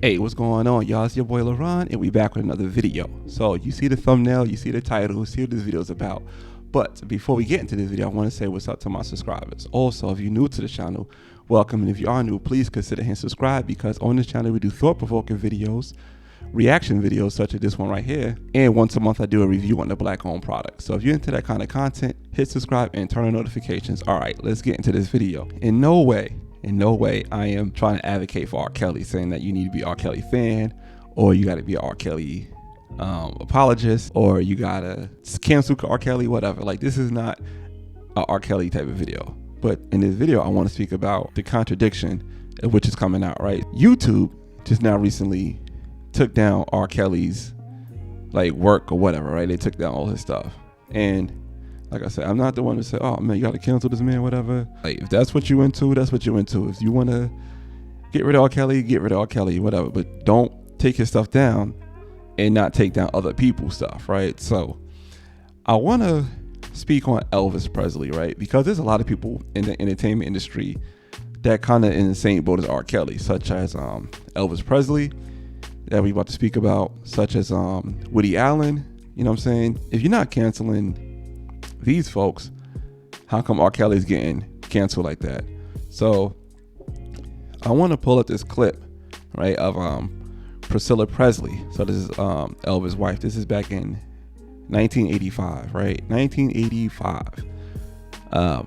Hey, what's going on, y'all? It's your boy LaRon, and we back with another video. So you see the thumbnail, you see the title, see what this video is about. But before we get into this video, I want to say what's up to my subscribers. Also, if you're new to the channel, welcome. And if you are new, please consider hitting subscribe, because on this channel we do thought-provoking videos, reaction videos such as this one right here, and once a month I do a review on the black-owned product. So if you're into that kind of content, hit subscribe and turn on notifications. All right, let's get into this video. In no way I am trying to advocate for R.Kelly, saying that you need to be R.Kelly fan, or you got to be an R.Kelly apologist, or you gotta cancel R.Kelly, whatever. Like, this is not a R.Kelly type of video. But in this video, I want to speak about the contradiction of which is coming out, right? YouTube just now recently took down R.Kelly's like work or whatever, right? They took down all his stuff. And like I said, I'm not the one to say, oh man, you gotta cancel this man, whatever. Like, if that's what you into, that's what you into. If you wanna get rid of R.Kelly, get rid of R.Kelly, whatever. But don't take his stuff down and not take down other people's stuff, right? So I wanna speak on Elvis Presley, right? Because there's a lot of people in the entertainment industry that kind of in the same boat as R.Kelly, such as Elvis Presley, that we about to speak about, such as Woody Allen. You know what I'm saying? If you're not canceling these folks, how come R. Kelly's getting canceled like that? So I want to pull up this clip, right, of Priscilla Presley. So this is Elvis' wife. This is back in 1985, right? 1985.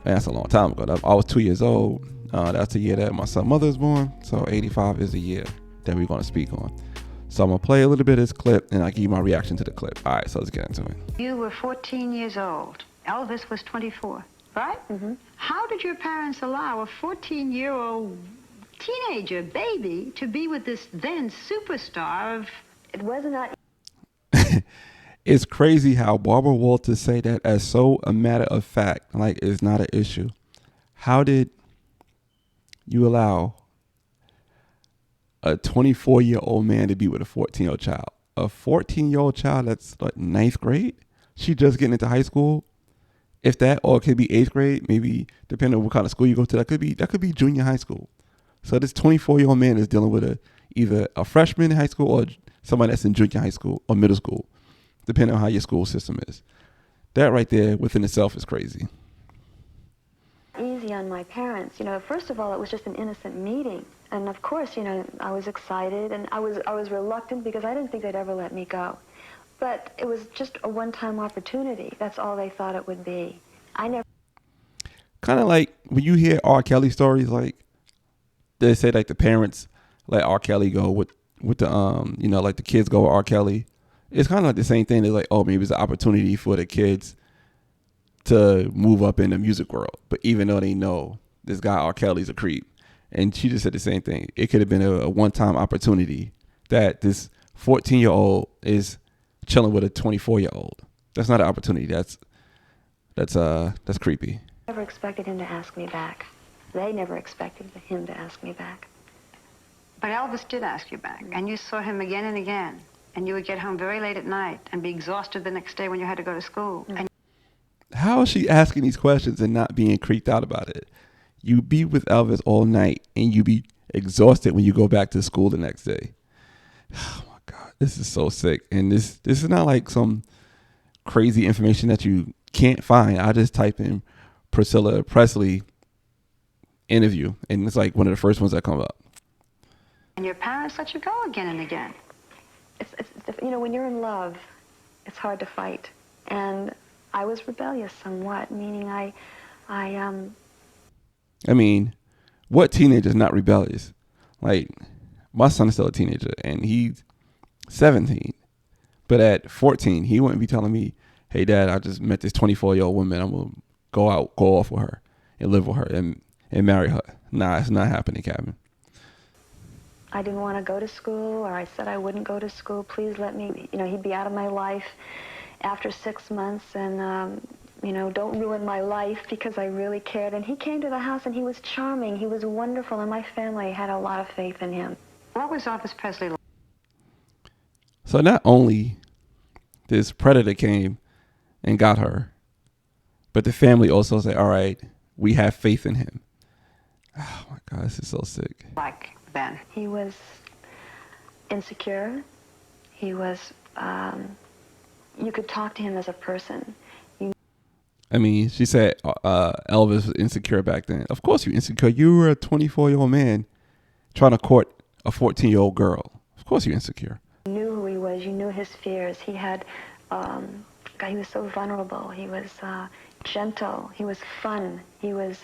That's a long time ago. I was 2 years old. That's the year that my son mother was born. So 85 is the year that we're going to speak on. So I'm going to play a little bit of this clip, and I'll give you my reaction to the clip. All right, so let's get into it. You were 14 years old. Elvis was 24, right? Mm-hmm. How did your parents allow a 14-year-old teenager baby to be with this then superstar of... It was not... It's crazy how Barbara Walters say that as so a matter of fact, like it's not an issue. How did you allow a 24-year-old man to be with a 14-year-old child? A 14-year-old child that's like ninth grade? She just getting into high school? If that, or it could be eighth grade, maybe depending on what kind of school you go to, that could be junior high school. So this 24-year-old man is dealing with either a freshman in high school or somebody that's in junior high school or middle school, depending on how your school system is. That right there within itself is crazy. Easy on my parents. You know, first of all, it was just an innocent meeting. And of course, you know, I was excited and I was reluctant because I didn't think they'd ever let me go. But it was just a one-time opportunity. That's all they thought it would be. I never... Kind of like when you hear R. Kelly stories, like they say like the parents let R. Kelly go with the, you know, like the kids go with R. Kelly. It's kind of like the same thing. They're like, oh, maybe it's an opportunity for the kids to move up in the music world. But even though they know this guy R. Kelly's a creep. And she just said the same thing. It could have been a one-time opportunity that this 14-year-old is chilling with a 24-year-old. That's not an opportunity. That's creepy. I never expected him to ask me back. They never expected him to ask me back. But Elvis did ask you back, and you saw him again and again. And you would get home very late at night and be exhausted the next day when you had to go to school. And how is she asking these questions and not being creeped out about it? You be with Elvis all night and you be exhausted when you go back to school the next day. Oh my God, this is so sick. And this is not like some crazy information that you can't find. I just type in Priscilla Presley interview, and it's like one of the first ones that come up. And your parents let you go again and again. It's you know, when you're in love, it's hard to fight. And I was rebellious somewhat, meaning I mean, what teenager is not rebellious? Like, my son is still a teenager, and he's 17. But at 14, he wouldn't be telling me, hey, Dad, I just met this 24-year-old woman. I'm going to go off with her and live with her and marry her. Nah, it's not happening, Captain. I didn't want to go to school, or I said I wouldn't go to school. Please let me, you know, he'd be out of my life after 6 months, and, you know, don't ruin my life, because I really cared. And he came to the house, and he was charming. He was wonderful, and my family had a lot of faith in him. What was Elvis Presley like? So not only this predator came and got her, but the family also said, all right, we have faith in him. Oh my God, this is so sick. Like then? He was insecure. He was, you could talk to him as a person. I mean, she said Elvis was insecure back then. Of course you're insecure. You were a 24-year-old man trying to court a 14-year-old girl. Of course you're insecure. You knew who he was. You knew his fears. He had, God, he was so vulnerable. He was gentle. He was fun. He was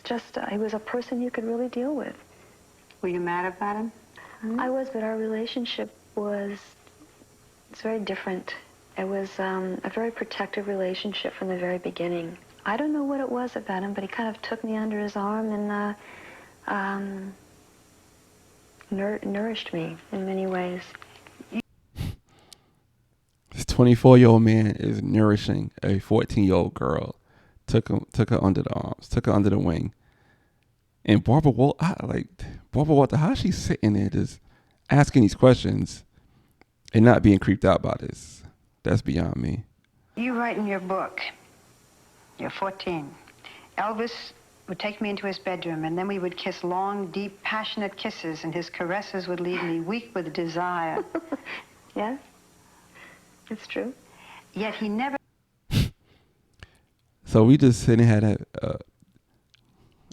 just, he was a person you could really deal with. Were you mad about him? I was, but our relationship was, it's very different. It was a very protective relationship from the very beginning. I don't know what it was about him, but he kind of took me under his arm and nourished me in many ways. This 24-year-old man is nourishing a 14-year-old girl. Took her under the arms, took her under the wing. And Barbara Walters, how she's sitting there just asking these questions and not being creeped out by this. That's beyond me. You write in your book, you're 14. Elvis would take me into his bedroom, and then we would kiss long, deep, passionate kisses, and his caresses would leave me weak with desire. Yes, it's true. Yet he never... So we just sitting had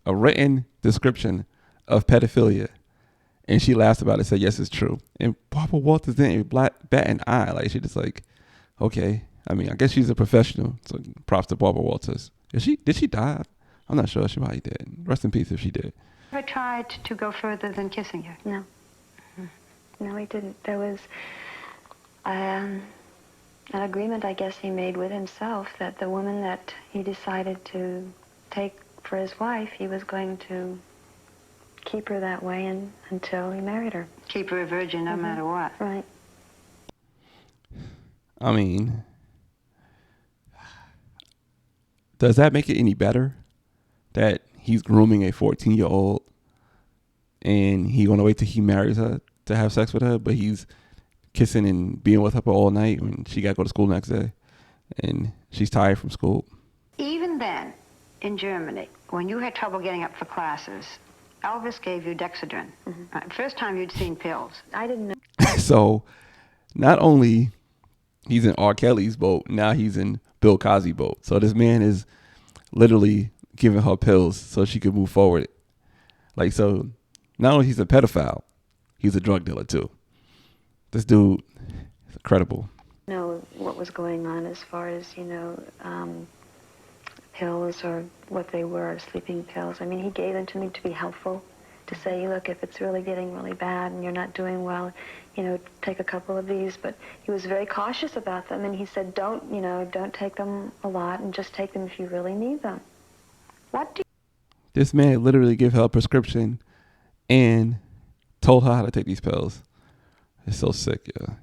a written description of pedophilia, and she laughs about it, said, yes, it's true. And Barbara Walters didn't bat an eye. Like, she just like, okay. I mean, I guess she's a professional, so props to Barbara Walters. Did she die? I'm not sure. She probably did. Rest in peace if she did. Never tried to go further than kissing you? No. No, he didn't. There was an agreement, I guess, he made with himself that the woman that he decided to take for his wife, he was going to keep her that way until he married her. Keep her a virgin no matter what. Right. I mean, does that make it any better that he's grooming a 14-year-old and he's going to wait till he marries her to have sex with her, but he's kissing and being with her all night when she got to go to school next day and she's tired from school? Even then, in Germany, when you had trouble getting up for classes, Elvis gave you Dexedrine. First time you'd seen pills. I didn't know. So not only he's in R.Kelly's boat, now he's in Bill Cosby's boat. So this man is literally giving her pills so she could move forward. Like, so not only he's a pedophile, he's a drug dealer too. This dude is incredible. Know what was going on as far as, pills or what they were, sleeping pills. I mean, he gave them to me to be helpful, to say, look, if it's really getting really bad and you're not doing well, take a couple of these. But he was very cautious about them, and he said, don't take them a lot, and just take them if you really need them. This man literally gave her a prescription and told her how to take these pills. It's so sick, yeah.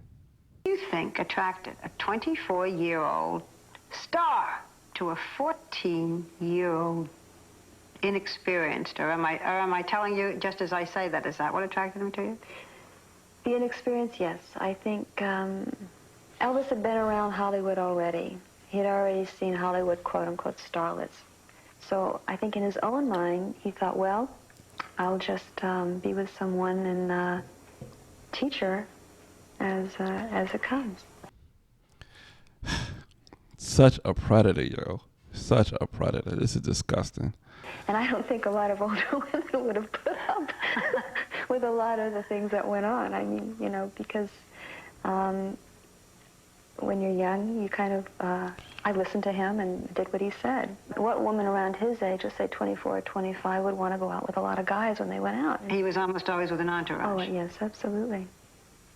You think attracted a 24-year-old star to a 14-year-old inexperienced, or am I telling you just as I say that? Is that what attracted him to you? The inexperience, yes. I think Elvis had been around Hollywood already. He'd already seen Hollywood, quote-unquote, starlets. So I think in his own mind, he thought, well, I'll just be with someone and teach her as it comes. Such a predator, yo. Such a predator. This is disgusting. And I don't think a lot of older women would have put up with a lot of the things that went on. I mean, because when you're young, you kind of, I listened to him and did what he said. What woman around his age, let's say 24 or 25, would want to go out with a lot of guys when they went out? He was almost always with an entourage. Oh, yes, absolutely.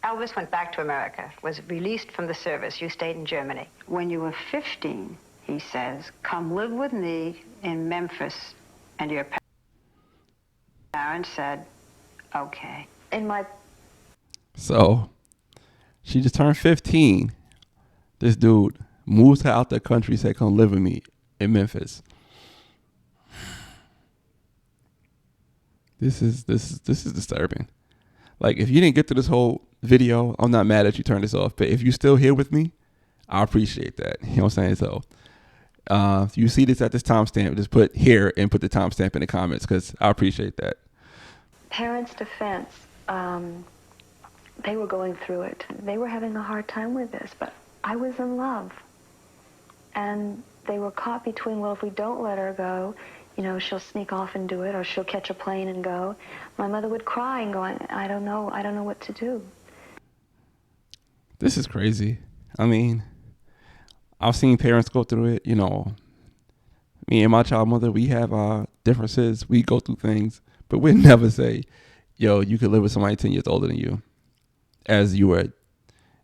Elvis went back to America, was released from the service. You stayed in Germany. When you were 15, he says, come live with me in Memphis. And your parents said, okay. So she just turned 15. This dude moves her out the country, said, come live with me in Memphis. This is disturbing. Like, if you didn't get to this whole video, I'm not mad that you turned this off. But if you're still here with me, I appreciate that. You know what I'm saying? So if you see this at this timestamp, just put here and put the timestamp in the comments because I appreciate that. Parents' defense they were going through it. They were having a hard time with this, but I was in love. And they were caught between, well, if we don't let her go, you know, she'll sneak off and do it, or she'll catch a plane and go. My mother would cry and go, I don't know what to do. This is crazy. I mean, I've seen parents go through it. You know, me and my child mother, we have our differences. We go through things, but we'd never say, yo, you could live with somebody 10 years older than you as you were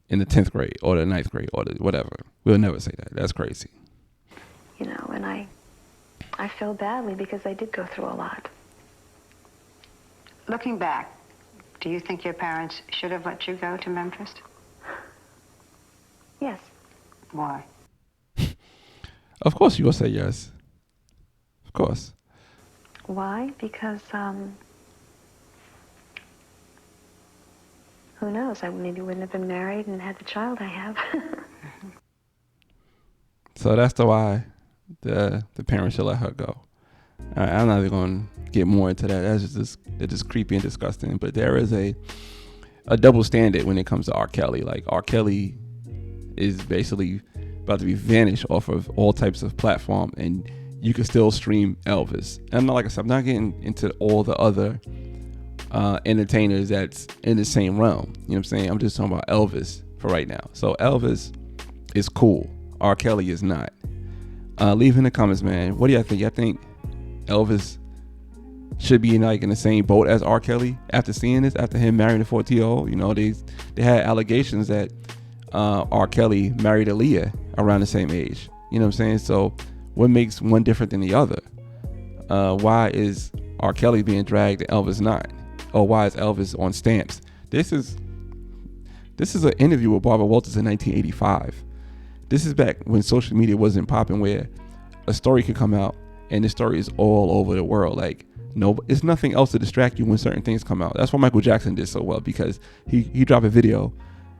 in the 10th grade or the 9th grade or the whatever. We'll never say that. That's crazy. You know, and I feel badly because I did go through a lot. Looking back, do you think your parents should have let you go to Memphis? Yes. Why? Of course you will say yes. Of course. Why? Because, who knows? I maybe wouldn't have been married and had the child I have. So that's the why the parents should let her go. I'm not even going to get more into that. That's just creepy and disgusting. But there is a double standard when it comes to R. Kelly. Like, R. Kelly is basically about to be vanished off of all types of platform, and you can still stream Elvis. And like I said, I'm not getting into all the other entertainers that's in the same realm. You know what I'm saying? I'm just talking about Elvis for right now. So Elvis is cool. R. Kelly is not. Leave in the comments, man. What do y'all think? I think Elvis should be in the same boat as R. Kelly after seeing this, after him marrying a 14-year-old. You know, they had allegations that R. Kelly married Aaliyah around the same age. You know what I'm saying? So what makes one different than the other? Why is R. Kelly being dragged and Elvis not? Or why is Elvis on stamps? This is an interview with Barbara Walters in 1985. This is back when social media wasn't popping, where a story could come out and the story is all over the world. Like, no, it's nothing else to distract you when certain things come out. That's why Michael Jackson did so well, because he dropped a video.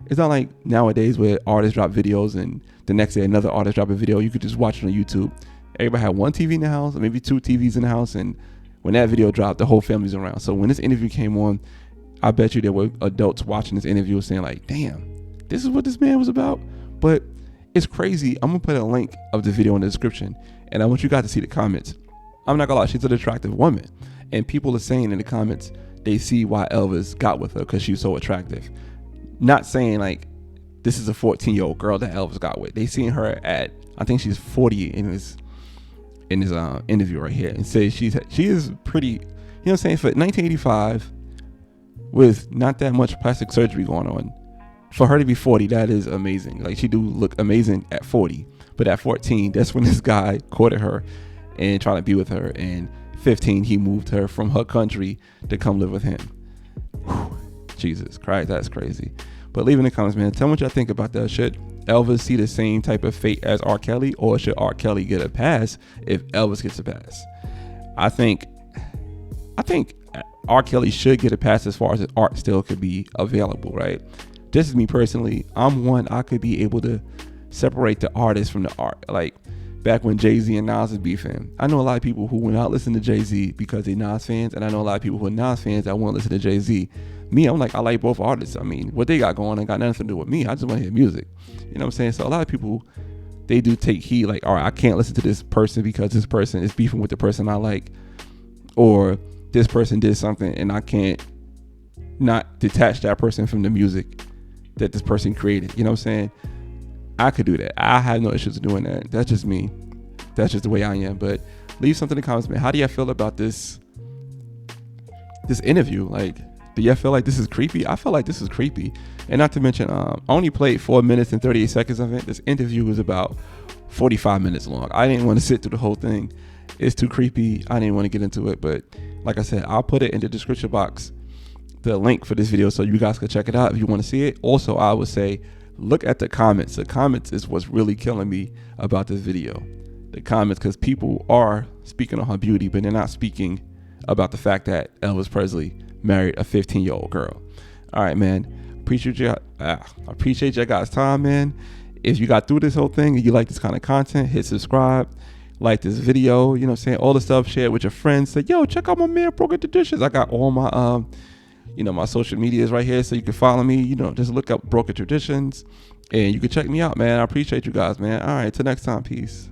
It's not like nowadays where artists drop videos and the next day another artist drop a video. You could just watch it on YouTube. Everybody had one TV in the house, or maybe two TVs in the house, and when that video dropped, the whole family's around. So when this interview came on, I bet you there were adults watching this interview saying like, damn, this is what this man was about. But it's crazy. I'm gonna put a link of the video in the description, and I want you guys to see the comments. I'm not gonna lie, she's an attractive woman, and people are saying in the comments they see why Elvis got with her because she's so attractive. Not saying like this is a 14-year-old girl that Elvis got with. They seen her at, I think she's 40 in his interview right here, and say she is pretty. You know what I'm saying? For 1985, with not that much plastic surgery going on, for her to be 40, that is amazing. Like, she do look amazing at 40, but at 14, that's when this guy courted her and trying to be with her. And 15, he moved her from her country to come live with him. Whew, Jesus Christ, that's crazy. But leave in the comments, man. Tell me what y'all think about that. Should Elvis see the same type of fate as R. Kelly, or should R. Kelly get a pass if Elvis gets a pass? I think R. Kelly should get a pass as far as his art still could be available, right? This is me personally. I could be able to separate the artist from the art. Like back when Jay-Z and Nas was beefing, I know a lot of people who will not listen to Jay-Z because they're Nas fans, and I know a lot of people who are Nas fans that won't listen to Jay-Z. Me, I'm like, I like both artists. I mean, what they got going on got nothing to do with me. I just want to hear music. You know what I'm saying? So a lot of people, they do take heed, like, all right, I can't listen to this person because this person is beefing with the person I like, or this person did something and I can't not detach that person from the music that this person created. You know what I'm saying? I could do that. I have no issues doing that. That's just me. That's just the way I am. But leave something in the comments, man. How do y'all feel about this interview? Like, do y'all feel like this is creepy? I feel like this is creepy. And not to mention, I only played 4 minutes and 38 seconds of it. This interview was about 45 minutes long. I didn't want to sit through the whole thing. It's too creepy. I didn't want to get into it. But like I said, I'll put it in the description box, the link for this video, so you guys can check it out if you want to see it. Also, I would say look at the comments. The comments is what's really killing me about this video. The comments, because people are speaking on her beauty, but they're not speaking about the fact that Elvis Presley married a 15-year-old girl. All right, man. Appreciate your guys' time, man. If you got through this whole thing and you like this kind of content, hit subscribe, like this video, you know what I'm saying, all the stuff, share it with your friends. Say, yo, check out my man Broke the Dishes. I got all my My social media is right here, so you can follow me. Just look up Broken Traditions, and you can check me out, man. I appreciate you guys, man. All right, till next time, peace.